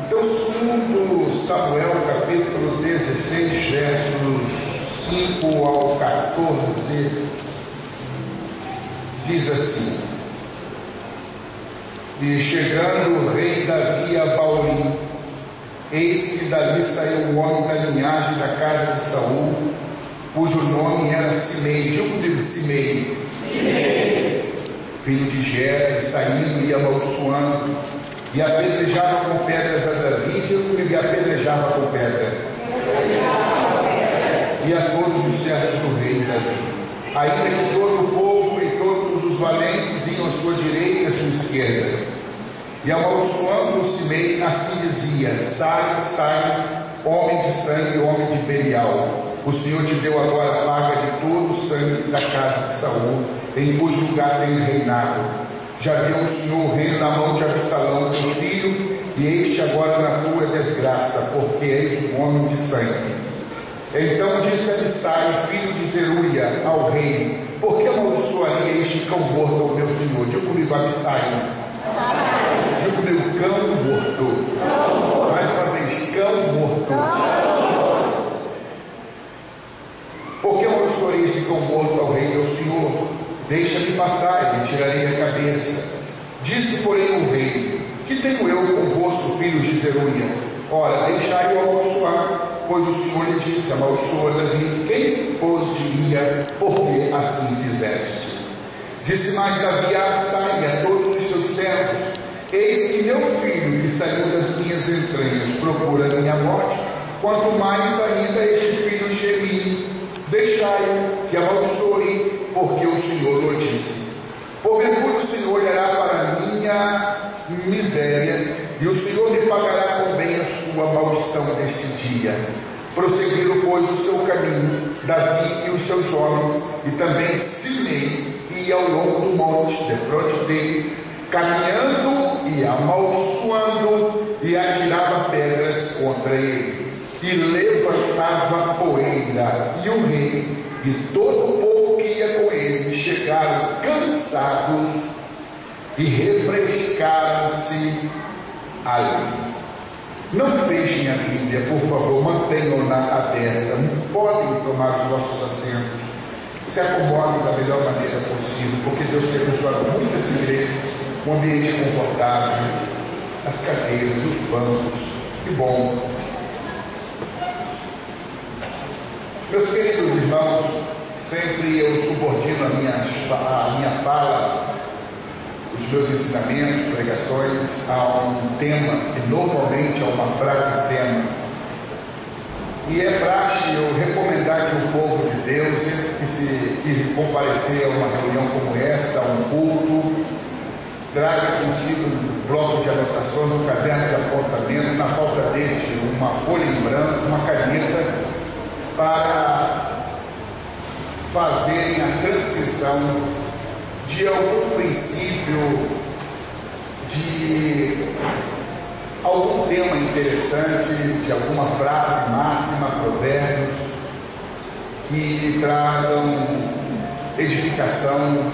Então, segundo Samuel, capítulo 16, versos 5 ao 14, diz assim: E chegando o rei Davi a Baurim, eis que dali saiu um homem da linhagem da casa de Saul, cujo nome era Simei. Diga comigo, Simei, filho de Gera, saindo e amaldiçoando, e apedrejava com pedras a Davi. Diga comigo, apedrejava com pedra, e a todos os servos do rei Davi, ainda que todo o povo e todos os valentes iam à sua direita e à sua esquerda. E amaldiçoando o Simei, assim dizia: sai, sai, homem de sangue, homem de Belial. O Senhor te deu agora a paga de todo o sangue da casa de Saul, em cujo lugar tens reinado. Já deu o Senhor o reino na mão de Absalão, teu filho, e este agora na tua desgraça, porque és um homem de sangue. Então disse Abissai, filho de Zeruia, ao rei: por que amaldiçoaria este cão morto ao meu senhor? Diga comigo, Abissai. Diga comigo, cão morto. Mais uma vez, cão morto. Por que amaldiçoarei este cão morto ao rei meu senhor? Deixa-me passar, e lhe tirarei a cabeça. Disse, porém, o rei: que tenho eu convosco, filho de Zeruia? Ora, deixai-o amaldiçoar. Pois o Senhor lhe disse: amaldiçoa Davi. Quem, pois, diria, porque assim fizeste? Disse mais Davi a Abissai e a todos os seus servos: eis que meu filho, que saiu das minhas entranhas, procura a minha morte, quanto mais ainda este filho geme. Deixai-o que amaldiçoe, porque o Senhor o disse. Porventura o Senhor olhará para a minha miséria, e o Senhor me pagará com bem a sua maldição deste dia. Prosseguiram, pois, o seu caminho, Davi e os seus homens, e também Simei ia ao longo do monte, defronte dele, caminhando e amaldiçoando, e atirava pedras contra ele, e levantava poeira. E o rei e todo o povo que ia com ele chegaram cansados e refrescaram-se ali. Não fechem a Bíblia, por favor, mantenham-na aberta. Podem tomar os vossos assentos, se acomodem da melhor maneira possível, porque Deus tem abençoado muito essa igreja, um ambiente confortável, as cadeiras, os bancos. Que bom. Meus queridos irmãos, sempre eu subordino a minha fala, os meus ensinamentos, pregações, a um tema, que normalmente é uma frase tema. E é praxe eu recomendar que o povo de Deus, sempre que comparecer a uma reunião como essa, a um culto, traga consigo um bloco de anotações, um caderno de apontamento, na falta deste, uma folha em branco, uma caneta, para fazerem a transcrição de algum princípio, de algum tema interessante, de alguma frase máxima, provérbios, que tragam edificação,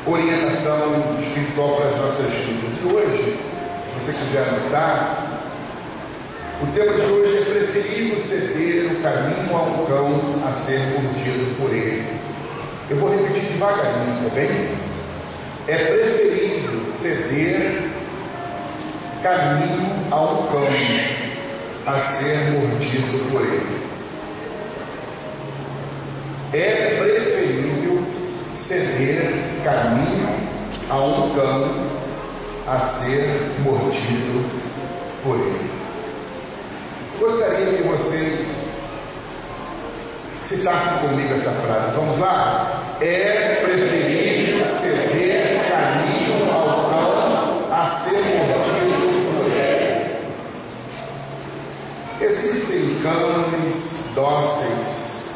orientação espiritual para as nossas vidas. E hoje, se você quiser anotar, o tema de hoje é: preferível ceder o caminho a um cão a ser mordido por ele. Eu vou repetir devagarinho, tá bem? É preferível ceder caminho a um cão a ser mordido por ele. É preferível ceder caminho a um cão a ser mordido por ele. Gostaria que vocês citassem comigo essa frase. Vamos lá? É preferível ceder caminho ao cão a ser mordido por ele. Existem cães dóceis,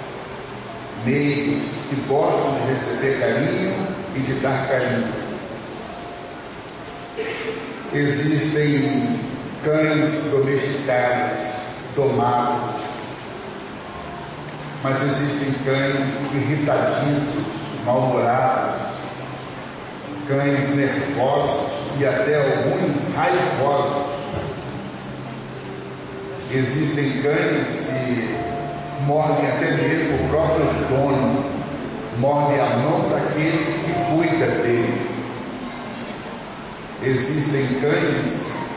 meigos, que gostam de receber carinho e de dar carinho. Existem cães domesticados, domados, mas existem cães irritadiços, mal-humorados, cães nervosos e até alguns raivosos. Existem cães que mordem até mesmo o próprio dono, mordem a mão daquele que cuida dele. Existem cães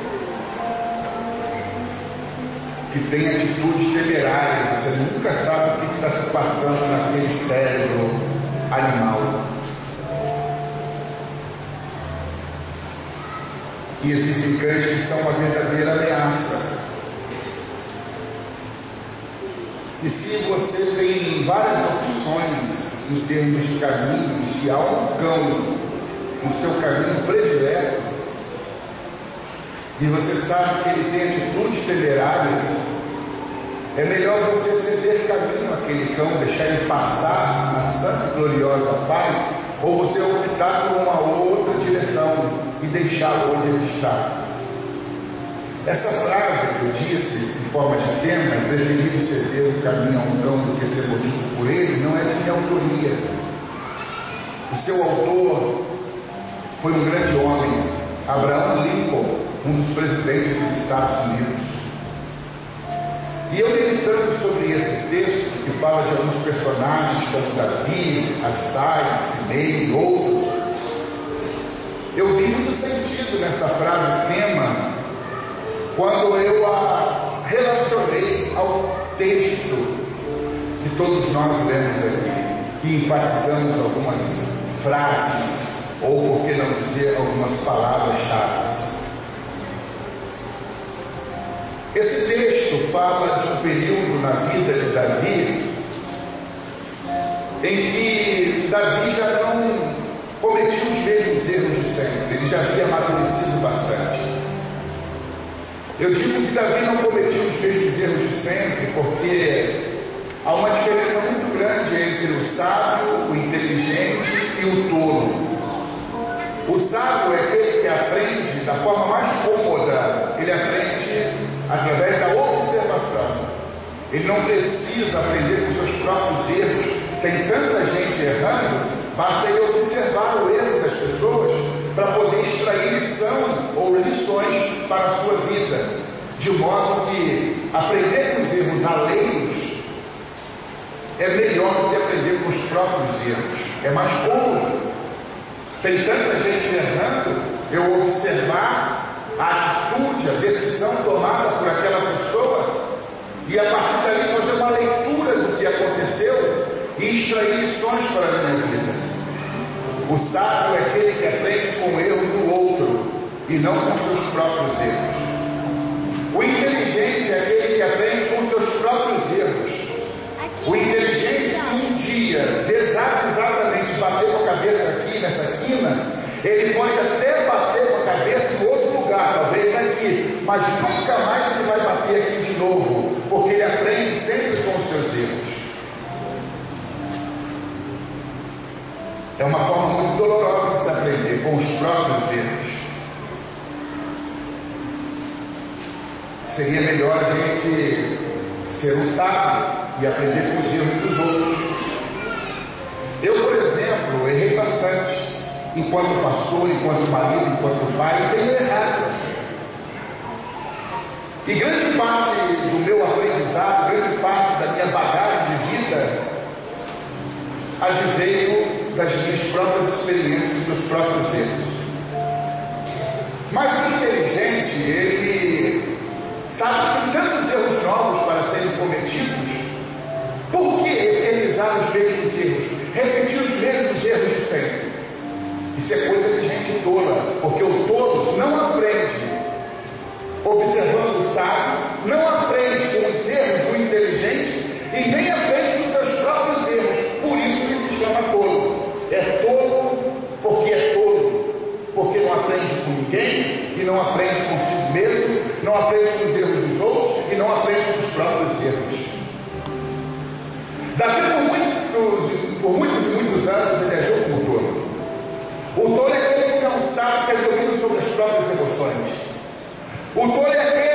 que têm atitudes temerárias, você nunca sabe o que está se passando naquele cérebro animal. E existem cães que são uma verdadeira ameaça. E se você tem várias opções em termos de caminho, se há um cão no seu caminho predileto, e você sabe que ele tem atitudes temerárias, é melhor você ceder caminho àquele cão, deixar ele passar na santa e gloriosa paz, ou você optar por uma outra direção e deixá-lo onde ele está. Essa frase que eu disse, em forma de tema, é preferível ceder o caminho a um cão do que ser mordido por ele, não é de minha autoria. O seu autor foi um grande homem, Abraham Lincoln, um dos presidentes dos Estados Unidos. E eu, meditando sobre esse texto, que fala de alguns personagens como Davi, Absai, Simei e outros, eu vi muito sentido nessa frase tema, quando eu a relacionei ao texto que todos nós lemos aqui, que enfatizamos algumas frases, ou por que não dizer algumas palavras-chave. Esse texto fala de um período na vida de Davi em que Davi já não cometia os mesmos erros de sempre, ele já havia amadurecido bastante. Eu digo que Davi não cometia os mesmos erros de sempre porque há uma diferença muito grande entre o sábio, o inteligente e o tolo. O sábio é aquele que aprende da forma mais cômoda, ele aprende através da observação. Ele não precisa aprender com seus próprios erros. Tem tanta gente errando, basta ele observar o erro das pessoas para poder extrair lição ou lições para a sua vida, de modo que aprender com os erros alheios é melhor do que aprender com os próprios erros, é mais cômodo. Tem tanta gente errando, eu observar a atitude, a decisão tomada por aquela pessoa e a partir dali fazer uma leitura do que aconteceu e extrair lições para a minha vida. O sábio é aquele que aprende com o erro do outro e não com seus próprios erros. O inteligente é aquele que aprende com seus próprios erros. O inteligente, se um dia exatamente bater com a cabeça aqui nessa quina, ele pode até bater com a cabeça em outro lugar, talvez aqui, mas nunca mais ele vai bater aqui de novo, porque ele aprende sempre com os seus erros. É uma forma muito dolorosa de se aprender com os próprios erros. Seria melhor a gente ser um sábio e aprender com os erros dos outros. Eu, por exemplo, errei bastante enquanto pastor, enquanto marido, enquanto pai, tenho errado. E grande parte do meu aprendizado, grande parte da minha bagagem de vida adveio das minhas próprias experiências, dos próprios erros. Mas o inteligente, ele sabe que tem tantos erros novos para serem cometidos. Por que eternizar os mesmos erros? Repetir os mesmos erros de sempre? Isso é coisa de gente tola, porque o tolo não aprende observando o sábio, não aprende com os erros do inteligente e nem aprende com seus próprios erros. Por isso que se chama tolo. É tolo porque não aprende com ninguém e não aprende consigo mesmo, não aprende com os erros dos outros e não aprende com os próprios erros. Davi, por muitos anos, ele agiu como tolo. O tolo é aquele que não sabe ter domínio sobre as próprias emoções. O tolo é aquele